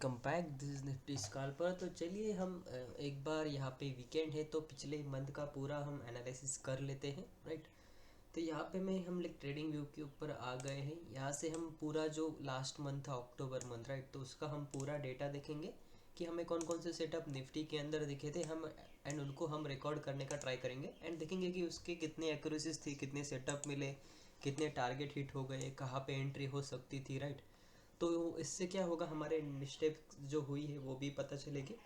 Welcome back, this is Nifty scalper. तो चलिए हम एक बार यहाँ पे वीकेंड है तो पिछले मंथ का पूरा हम एनालिसिस कर लेते हैं, राइट। तो यहाँ पे मैं हम लाइक ट्रेडिंग व्यू के ऊपर आ गए हैं। यहाँ से हम पूरा जो लास्ट मंथ था अक्टूबर मंथ, राइट, तो उसका हम पूरा डेटा देखेंगे कि हमें कौन कौन से सेटअप निफ्टी के अंदर दिखे थे हम, एंड उनको हम रिकॉर्ड करने का ट्राई करेंगे एंड देखेंगे कि उसके कितने एक्यूरेसीज थी, कितने सेटअप मिले, कितने टारगेट हिट हो गए, कहाँ पे एंट्री हो सकती थी, राइट। तो इससे क्या होगा, हमारे मिस्टेक जो हुई है वो भी पता चलेगी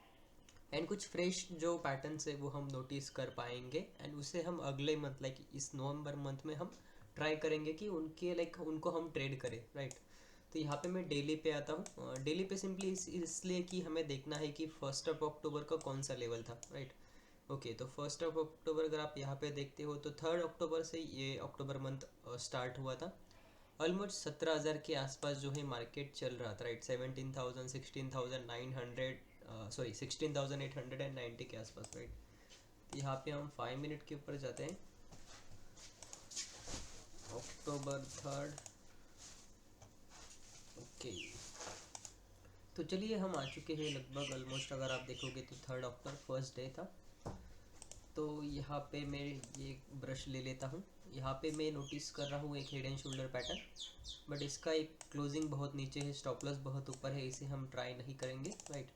एंड कुछ फ्रेश जो पैटर्न्स है वो हम नोटिस कर पाएंगे एंड उसे हम अगले मंथ लाइक इस नवंबर मंथ में हम ट्राई करेंगे कि उनके लाइक उनको हम ट्रेड करें, राइट। तो यहाँ पे मैं डेली पे आता हूँ। डेली पे सिंपली इसलिए कि हमें देखना है कि 1 अक्टूबर का कौन सा लेवल था, राइट। ओके, तो 1 अक्टूबर अगर आप यहाँ पे देखते हो तो 3 अक्टूबर से ये अक्टूबर मंथ स्टार्ट हुआ था। ऑलमोस्ट 17,000 के आसपास जो है मार्केट चल रहा था, राइट। 17,000 16,900 सॉरी 16,890 के आसपास, राइट। यहाँ पे हम 5 मिनट के ऊपर जाते हैं। अक्टूबर 3, ओके। तो चलिए हम आ चुके हैं लगभग ऑलमोस्ट, अगर आप देखोगे तो 3 अक्टूबर फर्स्ट डे था। तो यहाँ पे मैं ये ब्रश ले लेता हूँ। यहाँ पे मैं नोटिस कर रहा हूँ एक head and shoulder pattern, but इसका एक क्लोजिंग बहुत नीचे है, स्टॉप लॉस बहुत ऊपर है, इसे हम ट्राई नहीं करेंगे, राइट।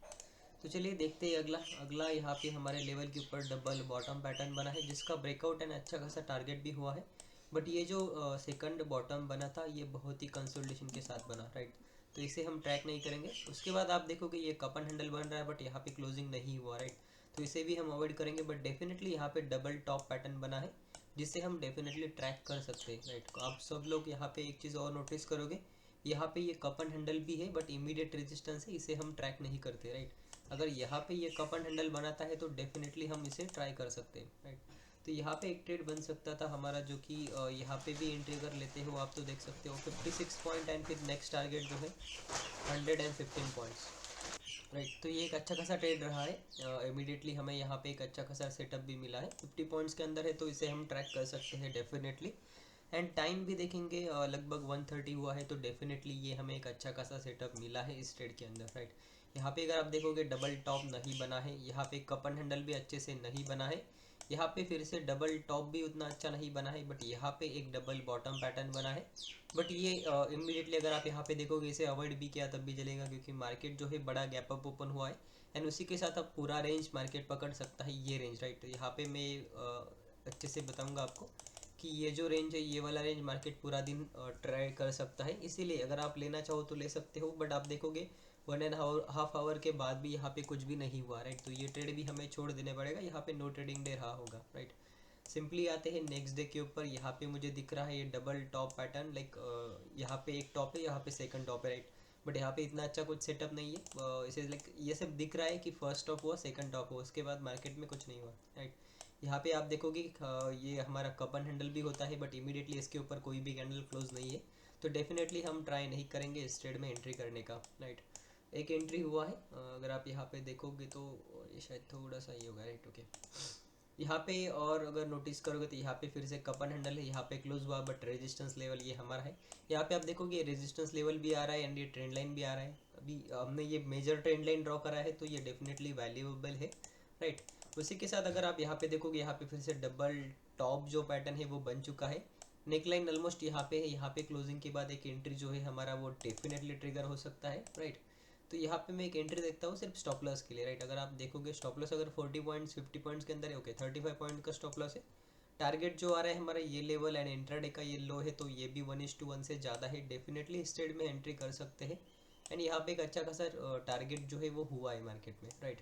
तो चलिए देखते हैं अगला अगला यहाँ पे हमारे लेवल के ऊपर डबल बॉटम पैटर्न बना है जिसका ब्रेकआउट एंड अच्छा खासा टारगेट भी हुआ है। बट ये जो सेकंड बॉटम बना था ये बहुत ही कंसोलिडेशन के साथ बना, राइट। तो इसे हम ट्रैक नहीं करेंगे। उसके बाद आप देखोगे ये कप एंड हैंडल बन रहा है बट यहाँ पे क्लोजिंग नहीं हुआ, राइट। तो इसे भी हम अवॉइड करेंगे। बट डेफिनेटली यहाँ पे डबल टॉप पैटर्न बना है जिसे हम डेफिनेटली ट्रैक कर सकते हैं, राइट। आप सब लोग यहाँ पे एक चीज़ और नोटिस करोगे, यहाँ पे ये कप एंड हैंडल भी है बट इमीडिएट रेजिस्टेंस है, इसे हम ट्रैक नहीं करते, राइट। अगर यहाँ पे ये कप एंड हैंडल बनाता है तो डेफिनेटली हम इसे ट्राई कर सकते हैं, राइट। तो यहाँ पे एक ट्रेड बन सकता था हमारा जो कि यहाँ पे भी एंट्री कर लेते हो आप, तो देख सकते हो 56 पॉइंट एंड फिर नेक्स्ट टारगेट जो है 115 पॉइंट्स, राइट। तो ये एक अच्छा खासा ट्रेड रहा है। इमीडिएटली हमें यहाँ पे एक अच्छा खासा सेटअप भी मिला है, 50 पॉइंट्स के अंदर है, तो इसे हम ट्रैक कर सकते हैं डेफिनेटली। एंड टाइम भी देखेंगे, लगभग 1:30 हुआ है, तो डेफिनेटली ये हमें एक अच्छा खासा सेटअप मिला है इस ट्रेड के अंदर, राइट। यहाँ पे अगर आप देखोगे डबल टॉप नहीं बना है, यहाँ पे कप एंड हैंडल भी अच्छे से नहीं बना है, यहाँ पे फिर से डबल टॉप भी उतना अच्छा नहीं बना है, बट यहाँ पे एक डबल बॉटम पैटर्न बना है। बट ये इमीडिएटली अगर आप यहाँ पे देखोगे इसे अवॉइड भी किया तब भी चलेगा क्योंकि मार्केट जो है बड़ा गैप अप ओपन हुआ है एंड उसी के साथ अब पूरा रेंज मार्केट पकड़ सकता है, ये रेंज, राइट। तो यहाँ पे मैं अच्छे से बताऊँगा आपको कि ये जो रेंज है ये वाला रेंज मार्केट पूरा दिन ट्राई कर सकता है, इसीलिए अगर आप लेना चाहो तो ले सकते हो। बट आप देखोगे 1.5 आवर के बाद भी यहाँ पे कुछ भी नहीं हुआ, राइट। तो ये ट्रेड भी हमें छोड़ देने पड़ेगा, यहाँ पे नो ट्रेडिंग डे रहा होगा, राइट। सिंपली आते हैं नेक्स्ट डे के ऊपर। यहाँ पे मुझे दिख रहा है ये डबल टॉप पैटर्न, लाइक यहाँ पे एक टॉप है, यहाँ पे सेकंड टॉप है, राइट। बट यहाँ पे इतना अच्छा कुछ सेटअप नहीं है। इसे लाइक ये सब दिख रहा है कि फर्स्ट टॉप हुआ, सेकंड टॉप हुआ, उसके बाद मार्केट में कुछ नहीं हुआ, राइट। यहाँ पे आप देखोगे ये हमारा कप एंड हैंडल भी होता है बट इमीडिएटली इसके ऊपर कोई भी कैंडल क्लोज नहीं है, तो डेफिनेटली हम ट्राई नहीं करेंगे इस ट्रेड में एंट्री करने का, राइट। एक एंट्री हुआ है, अगर आप यहाँ पे देखोगे तो ये शायद थोड़ा सा ये होगा, राइट, ओके। यहाँ पे और अगर नोटिस करोगे तो यहाँ पे फिर से कप एंड हैंडल है, यहाँ पे क्लोज हुआ बट रेजिस्टेंस लेवल ये हमारा है। यहाँ पे आप देखोगे रेजिस्टेंस लेवल भी आ रहा है एंड ये ट्रेंड लाइन भी आ रहा है। अभी हमने ये मेजर ट्रेंड लाइन ड्रॉ करा है तो ये डेफिनेटली वैल्यूएबल है, राइट। उसी के साथ अगर आप यहाँ पे देखोगे यहाँ पे फिर से डबल टॉप जो पैटर्न है वो बन चुका है। नेक लाइन ऑलमोस्ट यहाँ पे है, यहाँ पे क्लोजिंग के बाद एक एंट्री जो है हमारा वो डेफिनेटली ट्रिगर हो सकता है, राइट। तो यहाँ पे मैं एक एंट्री देखता हूँ सिर्फ स्टॉप लॉस के लिए, राइट। अगर आप देखोगे स्टॉप लॉस अगर 40 पॉइंट्स 50 पॉइंट्स के अंदर है, ओके, 35 पॉइंट का स्टॉप लॉस है। टारगेट जो आ रहा है हमारा ये लेवल एंड इंट्राडे का ये लो है, तो ये भी 1:1 से ज़्यादा है, डेफिनेटली इस ट्रेड में एंट्री कर सकते हैं। एंड यहाँ पे एक अच्छा खासा टारगेट जो है वो हुआ है मार्केट में, राइट।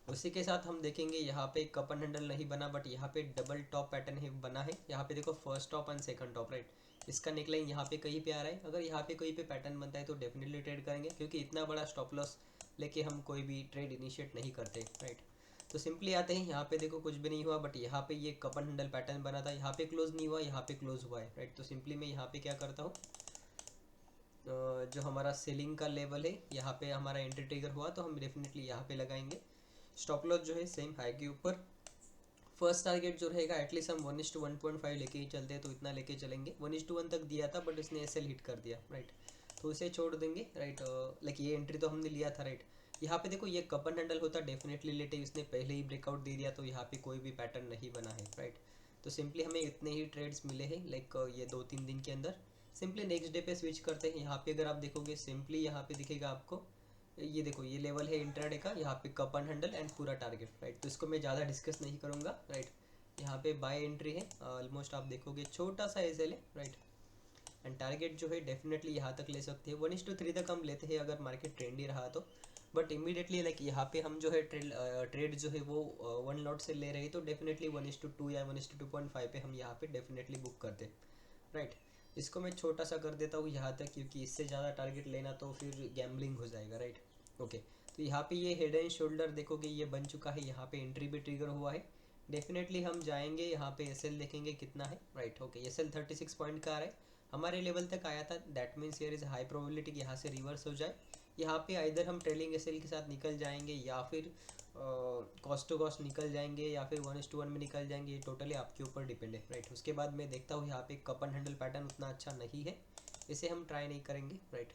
उसी के साथ हम देखेंगे यहाँ पे कप एंड हैंडल नहीं बना बट यहाँ पे डबल टॉप पैटर्न है बना है। यहाँ पे देखो first top and second top, right. इसका नेकलाइन यहाँ पे कहीं पे आ रहा है, अगर यहाँ पे कहीं पे पैटर्न बनता है तो डेफिनेटली ट्रेड करेंगे क्योंकि इतना बड़ा स्टॉप लॉस लेके हम कोई भी ट्रेड इनिशिएट नहीं करते, राइट। तो सिंपली आते हैं, यहाँ पे देखो कुछ भी नहीं हुआ बट यहाँ पे ये कप एंड हैंडल पैटर्न बना था, यहाँ पे क्लोज नहीं हुआ, यहाँ पे क्लोज हुआ है, राइट। तो सिंपली मैं यहाँ पे क्या करता हूँ, जो हमारा सेलिंग का लेवल है यहाँ पे हमारा एंट्री ट्रिगर हुआ तो हम डेफिनेटली यहाँ पे लगाएंगे। स्टॉप लॉस जो है सेम हाई के ऊपर। फर्स्ट टारगेट जो रहेगा एटलीस्ट हम 1:1.5 लेके ही चलते हैं, तो इतना लेके चलेंगे। 1:1 तक दिया था बट इसने एसएल हिट कर दिया, राइट। तो उसे छोड़ देंगे राइट। लाइक ये एंट्री तो हमने लिया था राइट। यहाँ पे देखो ये कप एंड हैंडल होता डेफिनेटली लेटे, इसने पहले ही ब्रेकआउट दे दिया तो यहाँ पे कोई भी पैटर्न नहीं बना है राइट। तो सिंपली हमें इतने ही ट्रेड्स मिले हैं लाइक ये 2-3 दिन के अंदर। सिंपली नेक्स्ट डे पे स्विच करते हैं। यहाँ पे अगर आप देखोगे सिंपली यहाँ पे दिखेगा आपको, ये देखो ये लेवल है इंट्राडे का, यहाँ पे कप एंड हैंडल एंड पूरा टारगेट राइट। तो इसको मैं ज़्यादा डिस्कस नहीं करूँगा राइट। यहाँ पे बाय एंट्री है, ऑलमोस्ट आप देखोगे छोटा सा एसएल है राइट। एंड टारगेट जो है डेफिनेटली यहाँ तक ले सकते हैं, 1:3 तक हम लेते हैं अगर मार्केट ट्रेंडी रहा तो। बट इमीडिएटली लाइक यहाँ पे हम जो है ट्रेड जो है वो 1 लॉट से ले रहे हैं तो डेफिनेटली 1:2 या 1:2.5 पे हम यहाँ पे डेफिनेटली बुक करते राइट। इसको मैं छोटा सा कर देता हूँ यहाँ तक, क्योंकि इससे ज़्यादा टारगेट लेना तो फिर गैम्बलिंग हो जाएगा राइट। ओके, तो यहाँ पे ये हेड एंड शोल्डर देखोगे ये बन चुका है, यहाँ पे एंट्री भी ट्रिगर हुआ है। डेफिनेटली हम जाएंगे यहाँ पे एसएल देखेंगे कितना है राइट। ओके, एसएल 36 पॉइंट का आ रहा है, हमारे लेवल तक आया था, that means here is high probability कि यहाँ से रिवर्स हो जाए। यहाँ पे आइदर हम ट्रेलिंग एसएल के साथ निकल जाएंगे या फिर कॉस्ट टू कॉस्ट निकल जाएंगे या फिर 1:1 में निकल जाएंगे, ये टोटली आपके ऊपर डिपेंड है राइट। उसके बाद मैं देखता हूँ यहाँ पे कप एंड हैंडल पैटर्न उतना अच्छा नहीं है, इसे हम ट्राई नहीं करेंगे राइट।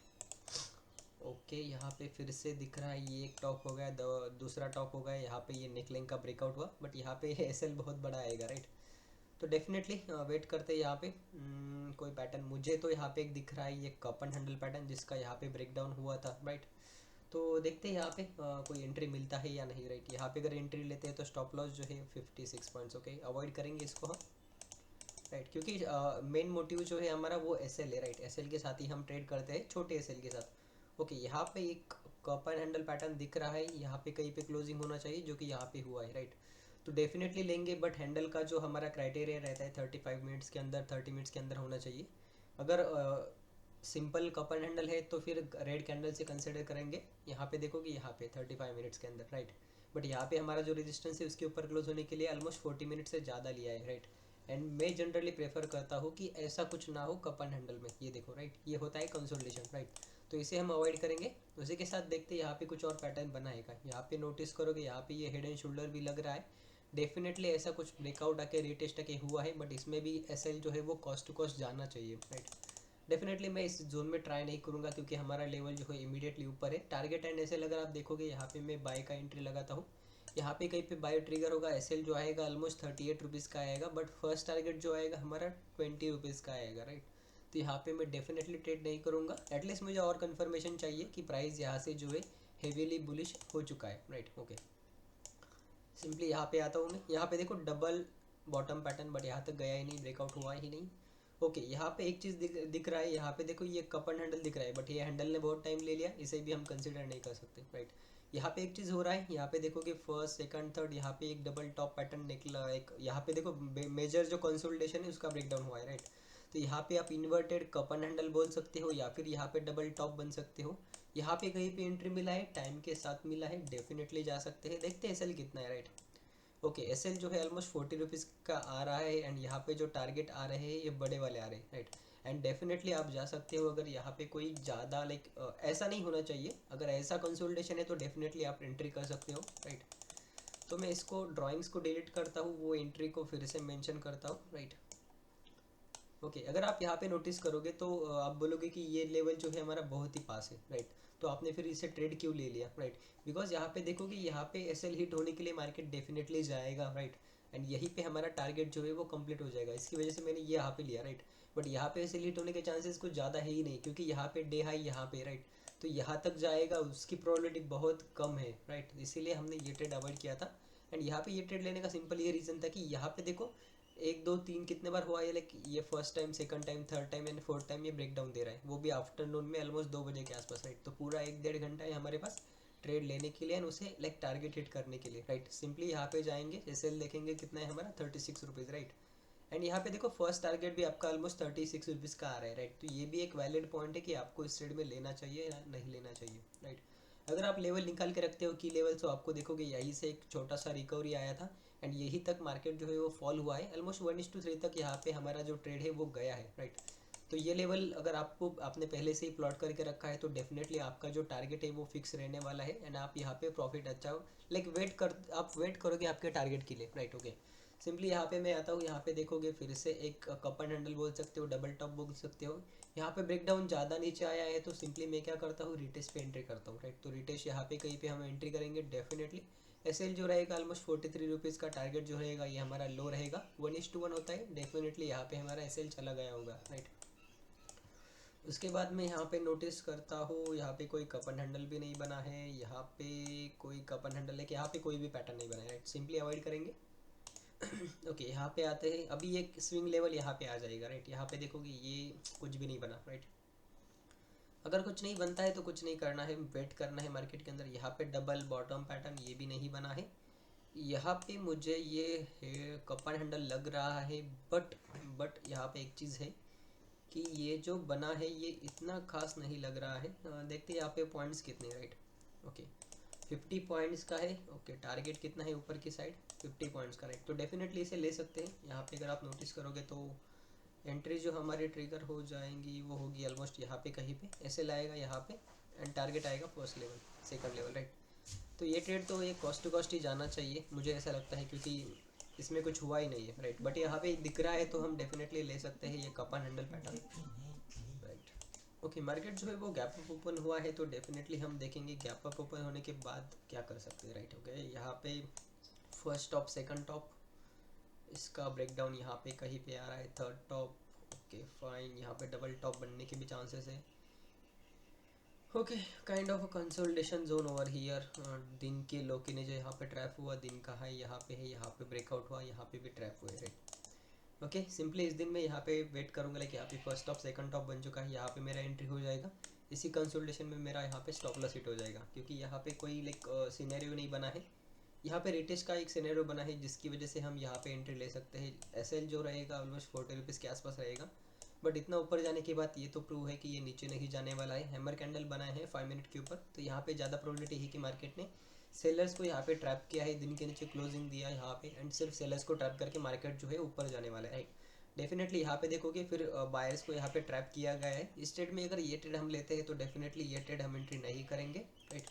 ओके, यहाँ पे फिर से दिख रहा है ये एक टॉप हो गया, दूसरा टॉप हो गया, यहाँ पे ये नेकलाइन का ब्रेकआउट हुआ, बट यहाँ पे एसएल बहुत बड़ा आएगा राइट। तो डेफिनेटली वेट करते हैं यहाँ पे कोई पैटर्न। मुझे तो यहाँ पे एक दिख रहा है ये कप एंड हैंडल पैटर्न जिसका यहाँ पे ब्रेकडाउन हुआ था राइट। तो देखते हैं यहाँ पे कोई एंट्री मिलता है या नहीं राइट। यहाँ पे अगर एंट्री लेते हैं तो स्टॉप लॉस जो है 56 पॉइंट्स, ओके अवॉइड करेंगे इसको हम राइट। क्योंकि मेन मोटिव जो है हमारा वो एसएल है राइट, एसएल के साथ ही हम ट्रेड करते हैं, छोटे एसएल के साथ। ओके, यहाँ पे एक कप एंड हैंडल पैटर्न दिख रहा है, यहाँ पे कहीं पे क्लोजिंग होना चाहिए जो कि यहाँ पे हुआ है राइट। तो डेफिनेटली लेंगे, बट हैंडल का जो हमारा क्राइटेरिया रहता है 35 मिनट्स के अंदर, 30 मिनट्स के अंदर होना चाहिए। अगर सिंपल कप एंड हैंडल है तो फिर रेड कैंडल से कंसिडर करेंगे। यहाँ पे देखोगे यहाँ पे 35 मिनट्स के अंदर राइट। बट यहाँ पे हमारा जो रेजिस्टेंस है उसके ऊपर क्लोज होने के लिए ऑलमोस्ट 40 मिनट से ज़्यादा लिया है राइट। एंड मैं जनरली प्रेफर करता हूँ कि ऐसा कुछ ना हो कप एंड हैंडल में, ये देखो राइट, ये होता है कंसोलिडेशन राइट। तो इसे हम अवॉइड करेंगे। उसी के साथ देखते हैं यहाँ पे कुछ और पैटर्न बनाएगा। यहाँ पे नोटिस करोगे यहाँ पे ये हेड एंड शोल्डर भी लग रहा है, डेफिनेटली ऐसा कुछ ब्रेकआउट आके रीटेस्ट आके हुआ है, बट इसमें भी एसएल जो है वो कॉस्ट टू कॉस्ट जाना चाहिए राइट। डेफिनेटली मैं इस जोन में ट्राई नहीं करूँगा क्योंकि हमारा लेवल जो है इमीडिएटली ऊपर है। टारगेट एंड एसएल अगर आप देखोगे यहाँ पे मैं बाय का एंट्री लगाता हूँ, यहाँ पे कहीं पे बाय ट्रिगर होगा, एसएल जो आएगा ऑलमोस्ट 38 रुपीज़ का आएगा, बट फर्स्ट टारगेट जो आएगा हमारा 20 रुपीज़ का आएगा राइट। तो यहाँ पे मैं डेफिनेटली ट्रेड नहीं करूँगा, एटलीस्ट मुझे और कन्फर्मेशन चाहिए कि प्राइस यहाँ से जो है हेवीली बुलिश हो चुका है राइट। ओके, सिंपली यहाँ पे आता हूँ मैं, यहाँ पे देखो डबल बॉटम पैटर्न, बट यहाँ तक गया ही नहीं, ब्रेकआउट हुआ ही नहीं। ओके, यहाँ पे एक चीज़ दिख रहा है, यहाँ पे देखो ये कप एंड हैंडल दिख रहा है, बट ये हैंडल ने बहुत टाइम ले लिया, इसे भी हम कंसिडर नहीं कर सकते राइट। यहाँ पे एक चीज़ हो रहा है, यहाँ पे देखोगे फर्स्ट सेकंड थर्ड, यहाँ पे एक डबल टॉप पैटर्न निकला, एक यहाँ पे देखो मेजर जो कंसोलिडेशन है उसका ब्रेकडाउन हुआ है राइट। तो यहाँ पे आप इन्वर्टेड कप एंड हैंडल बोल सकते हो या फिर यहाँ पे डबल टॉप बन सकते हो। यहाँ पे कहीं पे एंट्री मिला है, टाइम के साथ मिला है, डेफिनेटली जा सकते हैं। देखते हैं एसएल कितना है राइट। ओके, एसएल जो है ऑलमोस्ट 40 रुपीज़ का आ रहा है, एंड यहाँ पे जो टारगेट आ रहे हैं ये बड़े वाले आ रहे हैं राइट। एंड डेफिनेटली आप जा सकते हो अगर यहाँ पे कोई ज़्यादा लाइक ऐसा नहीं होना चाहिए, अगर ऐसा कंसोलिडेशन है तो डेफिनेटली आप एंट्री कर सकते हो राइट। तो मैं इसको ड्राइंग्स को डिलीट करता हूँ, वो एंट्री को फिर से मेंशन करता हूँ राइट। ओके, अगर आप यहाँ पे नोटिस करोगे तो आप बोलोगे कि ये लेवल जो है हमारा बहुत ही पास है राइट। तो आपने फिर इसे ट्रेड क्यों ले लिया राइट, बिकॉज यहाँ पे देखोगे यहाँ पे एसएल हिट होने के लिए मार्केट डेफिनेटली जाएगा राइट। एंड यहीं पे हमारा टारगेट जो है वो कंप्लीट हो जाएगा, इसकी वजह से मैंने ये यहाँ पे लिया राइट। बट यहाँ पे एसएल हिट होने के चांसेस कुछ ज़्यादा है ही नहीं, क्योंकि यहाँ पे डे हाई यहाँ पे राइट। तो यहाँ तक जाएगा उसकी प्रोबेबिलिटी बहुत कम है राइट, इसीलिए हमने ये ट्रेड अवॉइड किया था। एंड यहाँ पे ये ट्रेड लेने का सिंपल ये रीज़न था कि यहाँ पे देखो 1 2 3 कितने बार हुआ है, लाइक ये first time, second time, third time and fourth time ये ब्रेक डाउन दे रहा है, वो भी आफ्टरनून में ऑलमोस्ट 2 बजे के आसपास राइट। तो पूरा 1-1.5 घंटा है हमारे पास ट्रेड लेने के लिए एंड उसे लाइक टारगेट हिट करने के लिए राइट। सिंपली यहाँ पे जाएंगे, एसएल देखेंगे कितना है हमारा 36 रुपीज़ राइट। एंड यहाँ पे देखो फर्स्ट टारगेट भी आपका ऑलमोस्ट 36 रुपीज़ का आ रहा है राइट। तो ये भी एक वैलिड पॉइंट है कि आपको इस ट्रेड में लेना चाहिए या नहीं लेना चाहिए राइट। अगर आप लेवल निकाल के रखते हो की लेवल, तो आपको देखोगे यहीं से एक छोटा सा रिकवरी आया था एंड यही तक मार्केट जो है वो फॉल हुआ है, ऑलमोस्ट 1:3 तक यहाँ पे हमारा जो ट्रेड है वो गया है राइट। तो ये लेवल अगर आपने पहले से ही प्लॉट करके रखा है तो डेफिनेटली आपका जो टारगेट है वो फिक्स रहने वाला है एंड आप यहाँ पे प्रॉफिट अच्छा हो, लाइक आप वेट करोगे आपके टारगेट के लिए राइट। ओके, सिंपली यहाँ पे मैं आता हूँ, यहाँ पे देखोगे फिर से एक कप एंड हैंडल बोल सकते हो, डबल टॉप बोल सकते हो। यहाँ पे ब्रेकडाउन ज़्यादा नीचे आया है तो सिंपली मैं क्या करता हूँ, रिटेस्ट पे एंट्री करता हूँ, राइट। तो रिटेस्ट यहाँ पे कहीं पे हम एंट्री करेंगे डेफिनेटली। एसएल जो रहेगा ऑलमोस्ट 43 रुपीज़ का टारगेट जो रहेगा ये हमारा लो रहेगा, 1:1 होता है, डेफिनेटली यहाँ पे हमारा एसएल चला गया होगा, राइट। उसके बाद मैं यहाँ पे नोटिस करता हूँ, यहाँ पे कोई कप एंड हैंडल भी नहीं बना है, यहाँ पे कोई कप एंड हैंडल है कि यहाँ पे कोई भी पैटर्न नहीं बना है, राइट। सिंपली अवॉइड करेंगे। ओके यहाँ पे आते हैं, अभी एक स्विंग लेवल यहाँ पे आ जाएगा, राइट। यहाँ पे देखोगे ये कुछ भी नहीं बना, राइट। अगर कुछ नहीं बनता है तो कुछ नहीं करना है, वेट करना है मार्केट के अंदर। यहाँ पे डबल बॉटम पैटर्न ये भी नहीं बना है। यहाँ पे मुझे ये कप एंड हैंडल लग रहा है, बट यहाँ पे एक चीज़ है कि ये जो बना है ये इतना खास नहीं लग रहा है। देखते हैं यहाँ पे पॉइंट्स कितने, राइट। ओके 50 पॉइंट्स का है। ओके टारगेट कितना है ऊपर की साइड, 50 पॉइंट्स का, राइट। तो डेफिनेटली इसे ले सकते हैं। यहाँ पे अगर आप नोटिस करोगे तो एंट्री जो हमारी ट्रिगर हो जाएंगी वो होगी ऑलमोस्ट यहाँ पे कहीं पे, ऐसे लाएगा यहाँ पे, एंड टारगेट आएगा first level, second level, right. तो ये ट्रेड तो ये कॉस्ट टू कॉस्ट ही जाना चाहिए, मुझे ऐसा लगता है, क्योंकि इसमें कुछ हुआ ही नहीं है, राइट। बट यहाँ पे दिख रहा है तो हम डेफिनेटली ले सकते हैं ये cup and handle pattern, right. Okay market जो है वो गैप अप ओपन हुआ है तो डेफिनेटली हम देखेंगे गैप अप ओपन होने के बाद क्या कर सकते हैं, राइट। ओके यहाँ पे फर्स्ट टॉप, सेकंड टॉप, इसका ब्रेकडाउन यहाँ पे कहीं पे आ रहा है, थर्ड टॉप, ओके फाइन। यहाँ पे डबल टॉप बनने के भी चांसेस है। Okay kind of consolidation zone over here. दिन के लो के ने जो यहाँ पे ट्रैप हुआ, दिन का है यहाँ पे है, यहाँ पे ब्रेकआउट हुआ, यहाँ पे भी ट्रैप हुआ है, राइट। ओके सिंपली इस दिन में यहाँ पे वेट करूँगा, लाइक यहाँ पे फर्स्ट टॉप सेकंड टॉप बन चुका है, यहाँ पे मेरा एंट्री हो जाएगा। इसी कंसोलिडेशन में मेरा यहाँ पे स्टॉप लॉस हिट हो जाएगा, क्योंकि यहाँ पे कोई लाइक सिनेरियो नहीं बना है। यहाँ पे रिटेस्ट का एक सिनेरियो बना है जिसकी वजह से हम यहाँ पे एंट्री ले सकते हैं। एसएल जो रहेगा ऑलमोस्ट 40 रुपीज़ के आसपास रहेगा, बट इतना ऊपर जाने के बाद ये तो प्रूव है कि ये नीचे नहीं जाने वाला है। हैमर कैंडल बनाए हैं 5 मिनट के ऊपर, तो यहाँ पे ज़्यादा प्रोबेबिलिटी है कि मार्केट ने सेलर्स को यहाँ पे ट्रैप किया है, दिन के नीचे क्लोजिंग दिया यहाँ पे, एंड सिर्फ सेलर्स को ट्रैप करके मार्केट जो है ऊपर जाने वाला है, राइट। डेफिनेटली यहाँ पे देखोगे फिर बायर्स को यहाँ पे ट्रैप किया गया है। इस ट्रेड में अगर ये ट्रेड हम लेते हैं तो डेफिनेटली ये ट्रेड हम एंट्री नहीं करेंगे, राइट।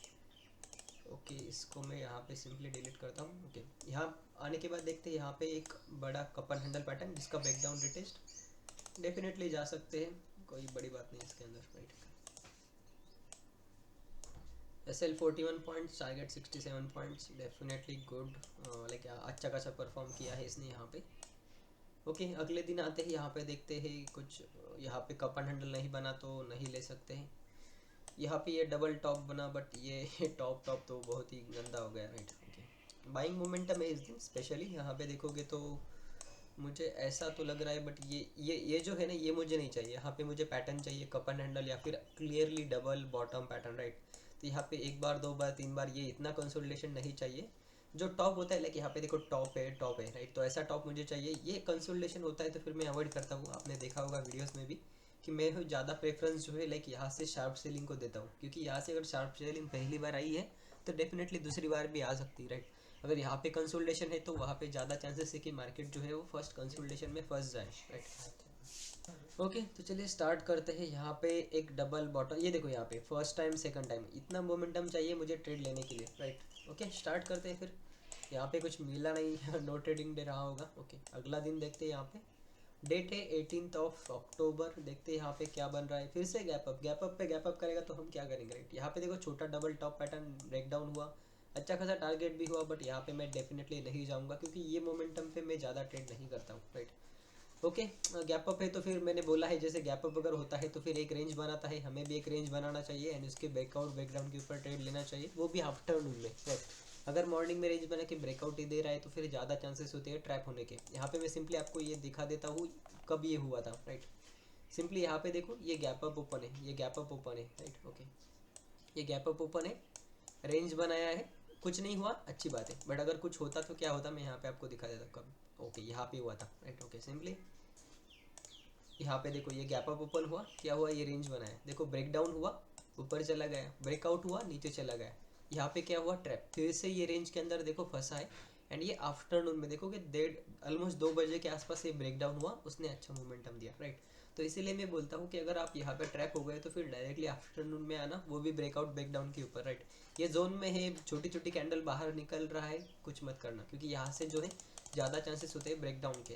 ओके इसको मैं यहाँ पे सिंपली डिलीट करता हूँ। ओके यहाँ आने के बाद देखते हैं, यहाँ पे एक बड़ा कप एंड हैंडल पैटर्न जिसका ब्रेकडाउन रिटेस्ट, डेफिनेटली जा सकते हैं, कोई बड़ी बात नहीं इसके अंदर, right. SL 41 points, target 67 points, definitely good, like अच्छा खासा परफॉर्म किया है इसने यहाँ पे। ओके अगले दिन आते हैं, यहाँ पे देखते हैं कुछ, यहाँ पे कप एंड हैंडल नहीं बना तो नहीं ले सकते हैं। यहाँ पे ये डबल टॉप बना, बट ये टॉप तो बहुत ही गंदा हो गया, राइट। ओके बाइंग मोमेंटम है इस दिन स्पेशली, यहाँ पे देखोगे तो मुझे ऐसा तो लग रहा है, बट ये जो है ना ये मुझे नहीं चाहिए। यहाँ पे मुझे पैटर्न चाहिए कप एंड हैंडल या फिर clearly double bottom pattern, right. तो यहाँ पे एक बार, दो बार, तीन बार ये इतना कंसोलिडेशन नहीं चाहिए। जो टॉप होता है लाइक यहाँ पे देखो टॉप है, राइट। तो ऐसा टॉप मुझे चाहिए। ये कंसोलिडेशन होता है तो फिर मैं अवॉइड करता हूँ, आपने देखा होगा वीडियोस में भी कि मैं ज़्यादा प्रेफरेंस जो है लाइक यहाँ से शार्प सेलिंग को देता हूँ, क्योंकि यहाँ से अगर शार्प सेलिंग पहली बार आई है तो डेफिनेटली दूसरी बार भी आ सकती है, राइट। अगर यहाँ पे कंसोलिडेशन है तो वहाँ पे ज़्यादा चांसेस है कि मार्केट जो है वो फर्स्ट कंसोलिडेशन में फंस जाए, राइट। ओके तो चलिए स्टार्ट करते हैं। यहाँ पे एक डबल बॉटम, ये देखो यहाँ पे फर्स्ट टाइम सेकंड टाइम, इतना मोमेंटम चाहिए मुझे ट्रेड लेने के लिए, राइट। ओके स्टार्ट करते हैं। फिर यहाँ पे कुछ मिला नहीं, नो ट्रेडिंग डे रहा होगा। ओके अगला दिन देखते हैं, यहाँ पे डेट है 18 अक्टूबर, देखते हैं यहाँ पे क्या बन रहा है। फिर से गैप अप पे गैप अप करेगा तो हम क्या करेंगे, राइट। यहाँ पे देखो छोटा डबल टॉप पैटर्न ब्रेकडाउन हुआ, अच्छा खासा टारगेट भी हुआ, बट यहाँ पे मैं डेफिनेटली नहीं जाऊँगा क्योंकि ये मोमेंटम पे मैं ज़्यादा ट्रेड नहीं करता हूँ, राइट। ओके गैप अप है तो फिर मैंने बोला है जैसे गैप अप अगर होता है तो फिर एक रेंज बनाता है, हमें भी एक रेंज बनाना चाहिए एंड उसके बैकआउट बैकग्राउंड के ऊपर ट्रेड लेना चाहिए, वो भी आफ्टरनून में, राइट। अगर मॉर्निंग में रेंज बना के ब्रेकआउट ही दे रहा है तो फिर ज़्यादा चांसेस होते हैं ट्रैप होने के। यहाँ पे मैं सिंपली आपको ये दिखा देता हूँ कब ये हुआ था, राइट। सिंपली यहाँ पे देखो ये गैप अप ओपन है, ये गैप अप ओपन है, राइट। ओके ये गैप अप ओपन है, रेंज बनाया है, कुछ नहीं हुआ, अच्छी बात है। बट अगर कुछ होता तो क्या होता, मैं यहाँ पे आपको दिखा देता कब। ओके यहाँ पे हुआ था, राइट। ओके सिंपली यहाँ पे देखो ये गैप अप ओपन हुआ, क्या हुआ, ये रेंज बनाया, देखो ब्रेकडाउन हुआ, ऊपर चला गया, ब्रेकआउट हुआ, नीचे चला गया, यहाँ पे क्या हुआ, ट्रैप, फिर से ये रेंज के अंदर देखो फंसा है। एंड ये आफ्टरनून में देखोगे 2 बजे के आसपास ये ब्रेकडाउन हुआ, उसने अच्छा मोमेंटम दिया, राइट। तो इसीलिए मैं बोलता हूँ कि अगर आप यहाँ पे ट्रैप हो गए तो फिर डायरेक्टली आफ्टरनून में आना, वो भी ब्रेकआउट ब्रेकडाउन के ऊपर, राइट। ये जोन में है, छोटी छोटी कैंडल बाहर निकल रहा है, कुछ मत करना, क्योंकि यहाँ से जो है ज़्यादा चांसेस होते हैं ब्रेक डाउन के,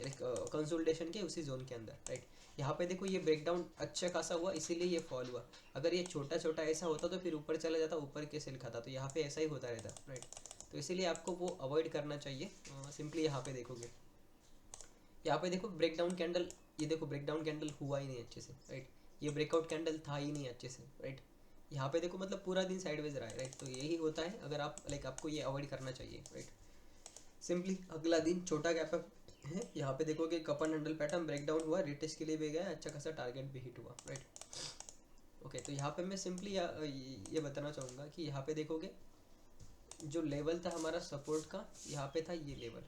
कंसोलिडेशन के उसी जोन के अंदर, राइट। यहाँ पे देखो ये ब्रेक डाउन अच्छा खासा हुआ, इसीलिए ये फॉल हुआ। अगर ये छोटा छोटा ऐसा होता तो फिर ऊपर चला जाता, ऊपर के सेल खाता, तो यहाँ पे ऐसा ही होता रहता, राइट। तो इसीलिए आपको वो अवॉइड करना चाहिए। सिंपली यहाँ पे देखोगे, यहाँ पे देखो ब्रेक डाउन कैंडल, ये देखो ब्रेक डाउन कैंडल हुआ ही नहीं अच्छे से, राइट। ये ब्रेकआउट कैंडल था ही नहीं अच्छे से, राइट। यहाँ पे देखो मतलब पूरा दिन साइडवेज रहा है, राइट। तो यही होता है, अगर आप आपको ये अवॉइड करना चाहिए, राइट। सिंपली अगला दिन छोटा गैप है, यहाँ पे देखोगे cup and handle pattern break down हुआ, रिटेस्ट के लिए भी गया, अच्छा खासा टारगेट भी हिट हुआ, राइट। ओके, तो यहाँ पे मैं सिंपली ये बताना चाहूँगा कि यहाँ पे देखोगे जो लेवल था हमारा सपोर्ट का, यहाँ पे था ये लेवल,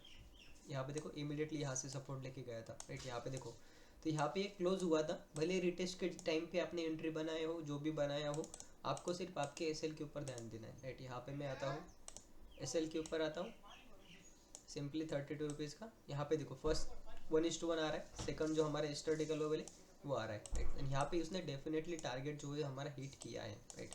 यहाँ पे देखो इमीडिएटली यहाँ से सपोर्ट लेके गया था, राइट। यहाँ पे देखो, तो यहाँ पे एक क्लोज हुआ था, भले रिटेस्ट के टाइम पे आपने एंट्री बनाए हो, जो भी बनाया हो, आपको सिर्फ आपके एसएल के ऊपर ध्यान देना है, राइट। यहाँ पे मैं आता हूँ, एसएल के ऊपर आता हूँ, सिंपली 32 रुपीज़ का। यहाँ पे देखो फर्स्ट 1:1 आ रहा है, सेकंड जो हमारा यस्टरडे का लो है वो आ रहा है, राइट। एंड यहाँ पे उसने डेफिनेटली टारगेट जो है हमारा हिट किया है, राइट।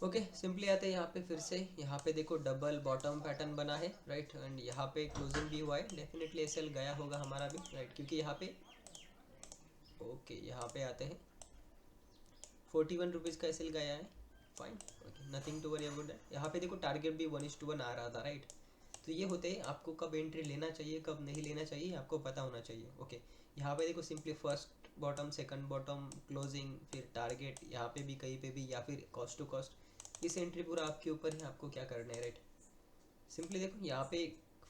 ओके, सिंपली आते हैं यहाँ पे फिर से, यहाँ पे देखो डबल बॉटम पैटर्न बना है, राइट। एंड यहाँ पे क्लोजिंग भी हुआ है, डेफिनेटली एसएल गया होगा हमारा भी, राइट, क्योंकि यहाँ पे ओके यहाँ पे आते हैं 41 रुपीज़ का एसएल गया है, fine, okay, nothing to worry about that. यहाँ पे देखो टारगेट भी 1:1 आ रहा था, राइट। तो ये होते हैं, आपको कब एंट्री लेना चाहिए कब नहीं लेना चाहिए आपको पता होना चाहिए, ओके। यहाँ पे देखो simply first bottom, second bottom, closing, फिर टारगेट, यहाँ पे भी कहीं पे भी, या फिर कॉस्ट टू कॉस्ट, इस एंट्री पूरा आपके ऊपर है, आपको क्या करना है, राइट। सिंपली देखो यहाँ पे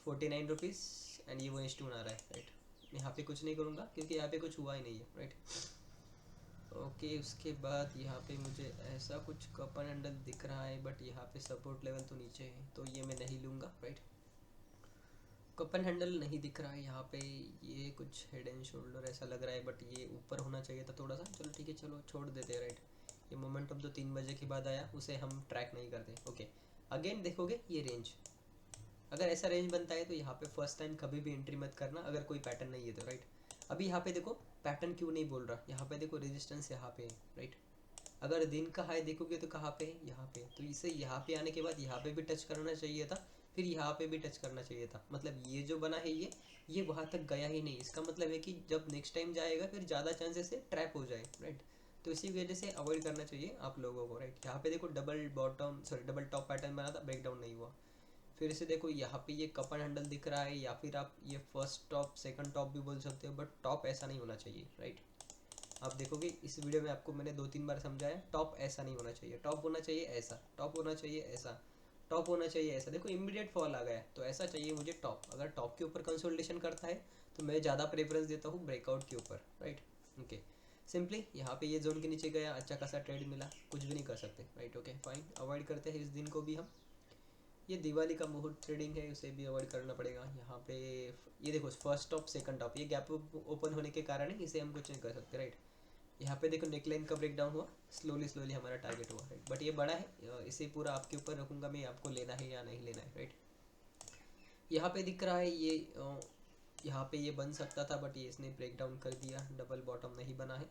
49 रुपीज़ एंड ये 1:1 आ रहा है, राइट। यहाँ पे कुछ नहीं करूँगा क्योंकि यहाँ पे कुछ हुआ ही नहीं है, राइट। ओके, उसके बाद यहाँ पे मुझे ऐसा कुछ कपन हैंडल दिख रहा है, बट यहाँ पे सपोर्ट लेवल तो नीचे है, तो ये मैं नहीं लूँगा, राइट। कपन हैंडल नहीं दिख रहा है यहाँ पे, ये कुछ हेड एंड शोल्डर ऐसा लग रहा है, बट ये ऊपर होना चाहिए था थोड़ा सा, चलो ठीक है, चलो छोड़ देते हैं, राइट। ये मोमेंटम जो 3 बजे के बाद आया उसे हम ट्रैक नहीं करते, ओके। अगेन देखोगे ये रेंज, अगर ऐसा रेंज बनता है तो यहाँ पे फर्स्ट टाइम कभी भी एंट्री मत करना, अगर कोई पैटर्न नहीं है तो, राइट। अभी यहाँ पे देखो पैटर्न क्यों नहीं बोल रहा, यहाँ पे देखो रेजिस्टेंस यहाँ पे है, राइट। अगर दिन का हाई देखोगे तो कहाँ पे है, यहाँ पे, तो इसे यहाँ पे आने के बाद यहाँ पे भी टच करना चाहिए था, फिर यहाँ पे भी टच करना चाहिए था, मतलब ये जो बना है ये वहाँ तक गया ही नहीं, इसका मतलब है कि जब नेक्स्ट टाइम जाएगा फिर ज़्यादा चांसेस है ट्रैप हो जाए, राइट। तो इसी वजह से अवॉइड करना चाहिए आप लोगों को, राइट। यहाँ पे देखो double bottom double top pattern बना था, ब्रेकडाउन नहीं हुआ। फिर से देखो यहाँ पे ये कपन हैंडल दिख रहा है, या फिर आप ये फर्स्ट टॉप सेकंड टॉप भी बोल सकते हो, बट टॉप ऐसा नहीं होना चाहिए, राइट। आप देखोगे इस वीडियो में आपको मैंने 2-3 बार समझाया, टॉप ऐसा नहीं होना चाहिए, टॉप होना चाहिए ऐसा, टॉप होना चाहिए ऐसा, टॉप होना चाहिए ऐसा। देखो इमीडिएट फॉल आ गया है, तो ऐसा चाहिए मुझे टॉप। अगर टॉप के ऊपर कंसोलिडेशन करता है तो मैं ज़्यादा प्रेफरेंस देता हूँ ब्रेकआउट के ऊपर, राइट। ओके, सिंपली यहाँ पे ये जोन के नीचे गया, अच्छा खासा ट्रेड मिला, कुछ भी नहीं कर सकते, राइट। ओके फाइन, अवॉइड करते हैं इस दिन को भी हम। ये दिवाली का मुहूर्त ट्रेडिंग है, उसे भी अवॉइड करना पड़ेगा। यहाँ पे ये देखो फर्स्ट टॉप सेकंड टॉप, ये गैप ओपन होने के कारण ही इसे हम कुछ नहीं कर सकते, राइट। यहाँ पे देखो नेकलाइन का ब्रेक डाउन हुआ, स्लोली हमारा टारगेट हुआ, राइट। बट ये बड़ा है, इसे पूरा आपके ऊपर रखूँगा मैं, आपको लेना है या नहीं लेना है, राइट। यहाँ पे दिख रहा है ये यहाँ पे ये बन सकता था, बट ये इसने ब्रेक डाउन कर दिया, डबल बॉटम नहीं बना है।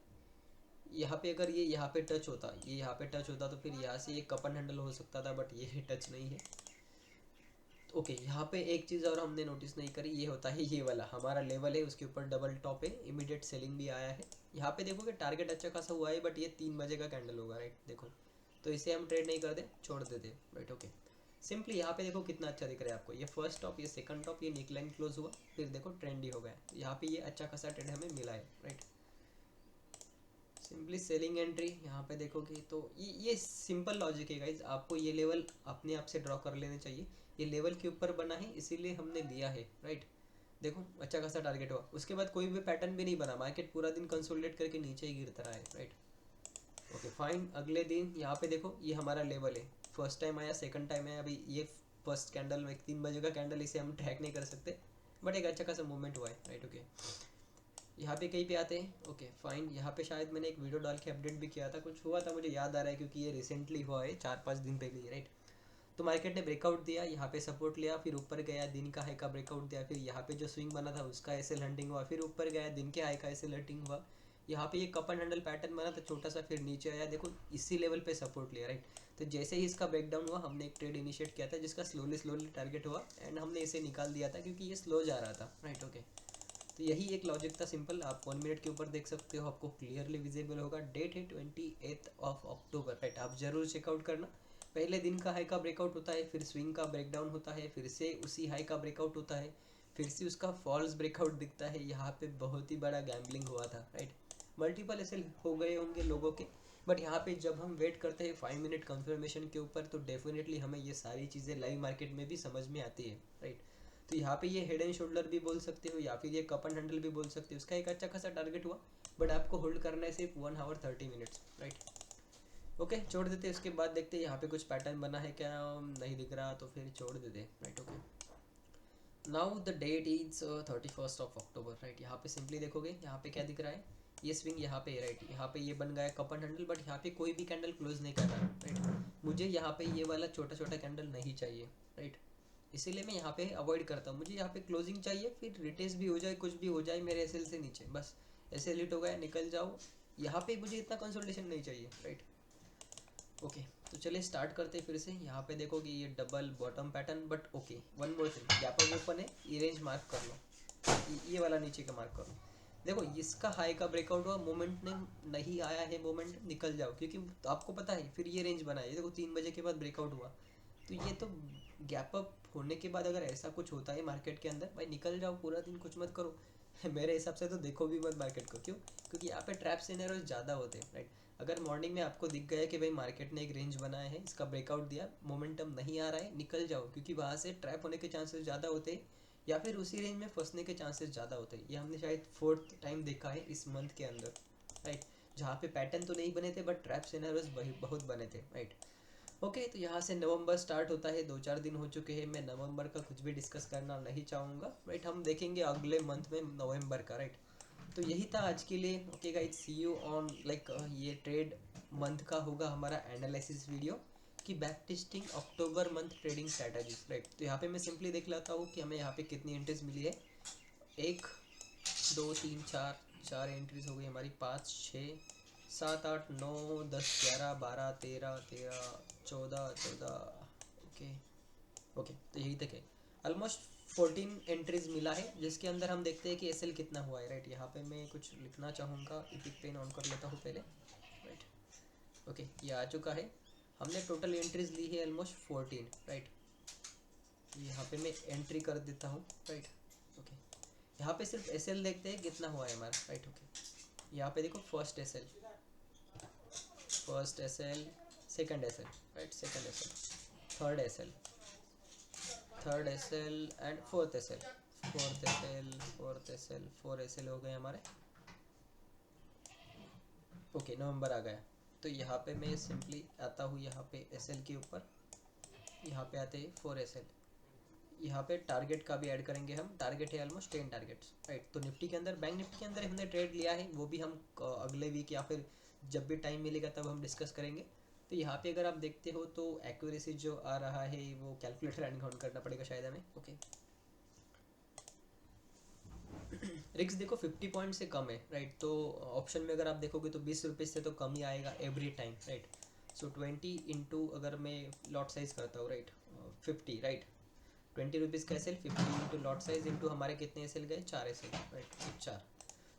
यहाँ पे अगर ये यहाँ पे टच होता, ये यहाँ पे टच होता तो फिर यहाँ से ये कपन हैंडल हो सकता था, बट ये टच नहीं है। ओके, यहाँ पे एक चीज़ और हमने नोटिस नहीं करी, ये होता है ये वाला हमारा लेवल है, उसके ऊपर डबल टॉप है, इमीडिएट सेलिंग भी आया है। यहाँ पे देखोगे टारगेट अच्छा खासा हुआ है, बट ये 3 बजे का कैंडल होगा, राइट। देखो तो इसे हम ट्रेड नहीं करते, छोड़ देते, राइट। ओके, सिंपली यहाँ पे देखो कितना अच्छा दिख रहा है आपको, ये फर्स्ट टॉप, ये सेकंड टॉप, ये नेकलाइन क्लोज हुआ, फिर देखो ट्रेंडी हो गया, तो यहाँ पे ये अच्छा खासा ट्रेड हमें मिला है, राइट। सिंपली सेलिंग एंट्री यहाँ पे देखोगे तो ये सिंपल लॉजिक है गाइज, आपको ये लेवल अपने आप से ड्रॉ कर लेने चाहिए। ये लेवल के ऊपर बना है इसीलिए हमने लिया है, राइट। देखो अच्छा खासा टारगेट हुआ, उसके बाद कोई भी पैटर्न भी नहीं बना, मार्केट पूरा दिन कंसोलिडेट करके नीचे ही गिरता रहा है, राइट। ओके फाइन, अगले दिन यहाँ पे देखो ये हमारा लेवल है, फर्स्ट टाइम आया, सेकंड टाइम आया, अभी ये फर्स्ट कैंडल में 3 बजे का कैंडल, इसे हम ट्रैक नहीं कर सकते, बट एक अच्छा खासा मूवमेंट हुआ है, राइट। ओके, यहाँ पे कहीं पे आते हैं, ओके फाइन। यहाँ पे शायद मैंने एक वीडियो डाल के अपडेट भी किया था, कुछ हुआ था मुझे याद आ रहा है, क्योंकि ये रिसेंटली हुआ है 4-5 दिन पहले ही, राइट। तो मार्केट ने ब्रेकआउट दिया, यहाँ पे सपोर्ट लिया, फिर ऊपर गया, दिन का हाई का ब्रेकआउट दिया, फिर यहाँ पे जो स्विंग बना था उसका एसएल हंटिंग हुआ, फिर ऊपर गया, दिन के हाई का एसएल हंटिंग हुआ, यहाँ पे ये कप एंड हैंडल पैटर्न बना था छोटा सा, फिर नीचे आया, देखो इसी लेवल पे सपोर्ट लिया, राइट। तो जैसे ही इसका ब्रेकडाउन हुआ हमने एक ट्रेड इनिशिएट किया था जिसका स्लोली टारगेट हुआ एंड हमने इसे निकाल दिया था क्योंकि ये स्लो जा रहा था, राइट। ओके, तो यही एक लॉजिक था सिंपल। आप 1 मिनट के ऊपर देख सकते हो, आपको क्लियरली विजिबल होगा। डेट है 28 अक्टूबर, राइट। आप जरूर चेकआउट करना। पहले दिन का हाई का ब्रेकआउट होता है, फिर स्विंग का ब्रेकडाउन होता है, फिर से उसी हाई का ब्रेकआउट होता है, फिर से उसका फॉल्स ब्रेकआउट दिखता है। यहाँ पे बहुत ही बड़ा गैम्बलिंग हुआ था, राइट। मल्टीपल ऐसे हो गए होंगे लोगों के, बट यहाँ पे जब हम वेट करते हैं 5 मिनट कंफर्मेशन के ऊपर तो डेफिनेटली हमें ये सारी चीज़ें लाइव मार्केट में भी समझ में आती है, राइट। तो यहाँ पे ये हेड एंड शोल्डर भी बोल सकते हो या फिर ये कप एंड हैंडल भी बोल सकते हो। उसका एक अच्छा खासा टारगेट हुआ, बट आपको होल्ड करना है सिर्फ 1 आवर 30 मिनट्स, राइट। ओके, छोड़ देते हैं। उसके बाद देखते हैं यहाँ पे कुछ पैटर्न बना है क्या, नहीं दिख रहा तो फिर छोड़ देते, right. Okay, now the date is 31 October, right. यहाँ पे सिंपली देखोगे यहाँ पे क्या दिख रहा है, ये स्विंग यहाँ पे, राइट। यहाँ पे ये बन गया कप एंड हैंडल, बट यहाँ पे कोई भी कैंडल क्लोज नहीं कर रहा, राइट। मुझे यहाँ पे ये वाला छोटा छोटा कैंडल नहीं चाहिए, राइट। इसीलिए मैं यहाँ पे अवॉइड करता हूँ। मुझे यहाँ पे क्लोजिंग चाहिए, फिर रिटेस्ट भी हो जाए, कुछ भी हो जाए मेरे एसएल से नीचे, बस एसएल हिट हो गया निकल जाओ। यहाँ पे मुझे इतना कंसोलिडेशन नहीं चाहिए, राइट। ओके, तो चलिए स्टार्ट करते हैं फिर से। यहाँ पे देखोगे ये double bottom pattern, but okay one more thing, gap up open है, ये रेंज मार्क कर लो, ये वाला नीचे का मार्क कर लो। देखो इसका हाई का ब्रेकआउट हुआ, मोमेंट ने नहीं आया है, मोमेंट निकल जाओ, क्योंकि तो आपको पता है फिर ये रेंज बना है। देखो 3 बजे के बाद ब्रेकआउट हुआ, तो ये तो गैप अप होने के बाद अगर ऐसा कुछ होता है मार्केट के अंदर, भाई निकल जाओ, पूरा दिन कुछ मत करो। मेरे हिसाब से तो देखो भी मत मार्केट को। क्यों? क्योंकि यहाँ पे ट्रैप सिनेरियोज ज़्यादा होते हैं, राइट। अगर मॉर्निंग में आपको दिख गया कि भाई मार्केट ने एक रेंज बनाया है, इसका ब्रेकआउट दिया, मोमेंटम नहीं आ रहा है, निकल जाओ, क्योंकि वहाँ से ट्रैप होने के चांसेस ज़्यादा होते हैं या फिर उसी रेंज में फंसने के चांसेस ज़्यादा होते हैं। ये हमने शायद 4th टाइम देखा है इस मंथ के अंदर, राइट। जहाँ पे पैटर्न तो नहीं बने थे बट ट्रैप सिनेरियोज बहुत बने थे, राइट। ओके, तो यहाँ से नवंबर स्टार्ट होता है, 2-4 दिन हो चुके हैं। मैं नवंबर का कुछ भी डिस्कस करना नहीं चाहूँगा, राइट। हम देखेंगे अगले मंथ में नवंबर का, राइट। तो यही था आज के लिए। Okay guys, see you on like ये ट्रेड मंथ का होगा हमारा एनालिसिस वीडियो कि back testing October month trading strategies, right. तो यहाँ पे मैं सिंपली देख लेता हूँ कि हमें यहाँ पे कितनी एंट्रीज मिली है। 1 2 3 4 एंट्रीज हो गई हमारी, 5 6 7 8 9 10 11 12 13 14। ओके ओके, तो यही तक है। ऑलमोस्ट 14 एंट्रीज मिला है, जिसके अंदर हम देखते हैं कि एसएल कितना हुआ है, राइट। यहाँ पे मैं कुछ लिखना चाहूँगा, इपिक पेन ऑन कर लेता हूँ पहले, राइट। ओके, ये आ चुका है। हमने टोटल एंट्रीज ली है ऑलमोस्ट 14, राइट। यहाँ पे मैं एंट्री कर देता हूँ, राइट। ओके, यहाँ पे सिर्फ एसएल देखते हैं कितना हुआ है हमारा, राइट। ओके, यहाँ पे देखो first SL, second SL, right, second SL, third SL and fourth SL, four SL हो गए हमारे। ओके, नवंबर आ गया। तो यहाँ पे मैं सिंपली आता हूँ यहाँ पे एसएल के ऊपर, यहाँ पे आते हैं 4 एसएल। यहाँ पे टारगेट का भी ऐड करेंगे हम, टारगेट है ऑलमोस्ट 10 टारगेट्स, राइट। तो निफ्टी के अंदर, बैंक निफ्टी के अंदर हमने ट्रेड लिया है, वो भी हम अगले वीक या फिर जब भी टाइम मिलेगा तब हम डिस्कस करेंगे। तो यहाँ पे अगर आप देखते हो तो एक्यूरेसी जो आ रहा है वो कैलकुलेटर एंड काउंट करना पड़ेगा शायद हमें। ओके, रिक्स देखो 50 पॉइंट से कम है, राइट। तो ऑप्शन में अगर आप देखोगे तो 20 रुपये से तो कम ही आएगा every time, right. So 20 into अगर मैं लॉट साइज करता हूँ, राइट, 50, राइट। 20 रुपीज़ का SL, 50 into lot size into हमारे कितने एसएल गए, 4 एसएल, राइट, 4।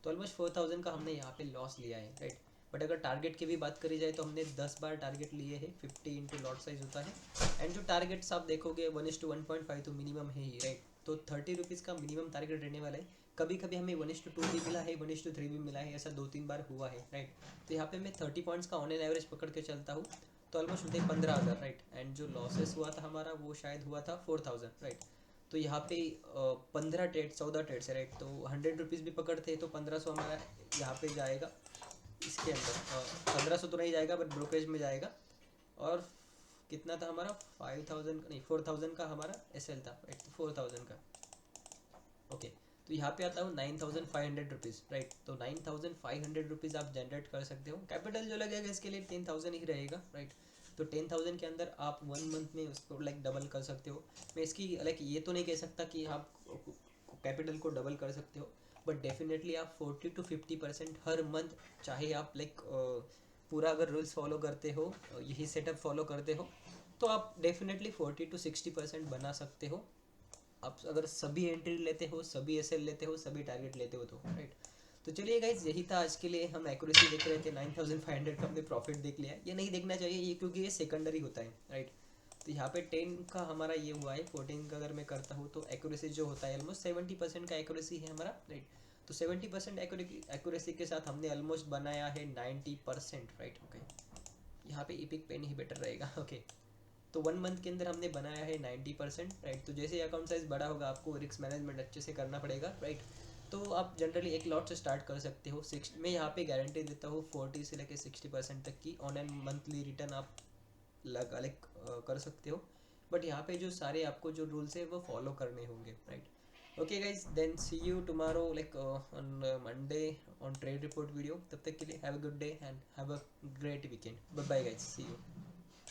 तो ऑलमोस्ट 4000 का हमने यहाँ पे लॉस लिया है, राइट। बट अगर टारगेट की भी बात करी जाए तो हमने 10 बार टारगेट लिए हैं, 50 इंटू लॉट साइज होता है। एंड जो टारगेट्स आप देखोगे 1:1.5 तो मिनिमम है ही, राइट। तो 30 रुपीज़ का मिनिमम टारगेट रहने वाला है। कभी कभी हमें 1:2 भी मिला है, 1:3 भी मिला है, ऐसा 2-3 बार हुआ है, राइट। तो यहाँ पे मैं 30 पॉइंट्स का ऑन एन एवरेज पकड़ के चलता हूँ, तो ऑलमोस्ट होते 15,000, राइट। एंड जो लॉसेस हुआ था हमारा वो शायद हुआ था 4000, राइट। तो यहाँ पे 14 ट्रेड्स है, राइट। तो 100 रुपीज़ भी पकड़ते तो 1500 हमारा यहाँ पे जाएगा। इसके अंदर 1500 तो नहीं जाएगा बट ब्रोकरेज में जाएगा। और कितना था हमारा, 5000 का नहीं, 4000 का हमारा एसएल था, राइट। 4000 का, ओके। तो यहाँ पे आता हूँ 9500 रुपीज़, राइट। तो 9500 रुपीज़ आप जनरेट कर सकते हो। कैपिटल जो लगेगा इसके लिए 10,000 ही रहेगा, राइट। तो 10,000 के अंदर आप 1 मंथ में उसको लाइक डबल कर सकते हो। मैं इसकी लाइक ये तो नहीं कह सकता कि आप कैपिटल को डबल कर सकते हो, बट डेफिनेटली आप 40 to 50% हर मंथ, चाहे आप लाइक पूरा अगर रूल्स फॉलो करते हो, यही सेटअप फॉलो करते हो, तो आप डेफिनेटली 40 to 60% बना सकते हो। आप अगर सभी एंट्री लेते हो, सभी एसएल लेते हो, सभी टारगेट लेते हो तो राइट। तो चलिए गाइज, यही था आज के लिए। हम एक्यूरेसी देख रहे थे, 9500 का हमने प्रॉफिट देख लिया। ये नहीं देखना चाहिए ये, क्योंकि ये सेकेंडरी होता है राइट। तो यहाँ पे 10 का हमारा ये हुआ है, 14 का अगर मैं करता हूँ तो एक्यूरेसी जो होता है ऑलमोस्ट 70% का एक्यूरेसी है हमारा राइट। तो 70% एक्यूरेसी के साथ हमने ऑलमोस्ट बनाया है 90% राइट। ओके, यहाँ पे इपिक पेन ही बेटर रहेगा। ओके, तो 1 मंथ के अंदर हमने बनाया है 90% राइट। तो जैसे अकाउंट साइज बड़ा होगा, आपको रिस्क मैनेजमेंट अच्छे से करना पड़ेगा राइट। तो आप जनरली एक लॉट से स्टार्ट कर सकते हो। मैं यहाँ पे गारंटी देता हूँ 40 से लेकर 60% तक की ऑन एन मंथली रिटर्न आप लाइक कर सकते हो। बट यहाँ पे जो सारे आपको जो रूल्स है वो फॉलो करने होंगे right. Okay guys, then see you tomorrow like on Monday on trade report video. तब तक के लिए have a good day and have a great weekend. Bye bye guys, see you.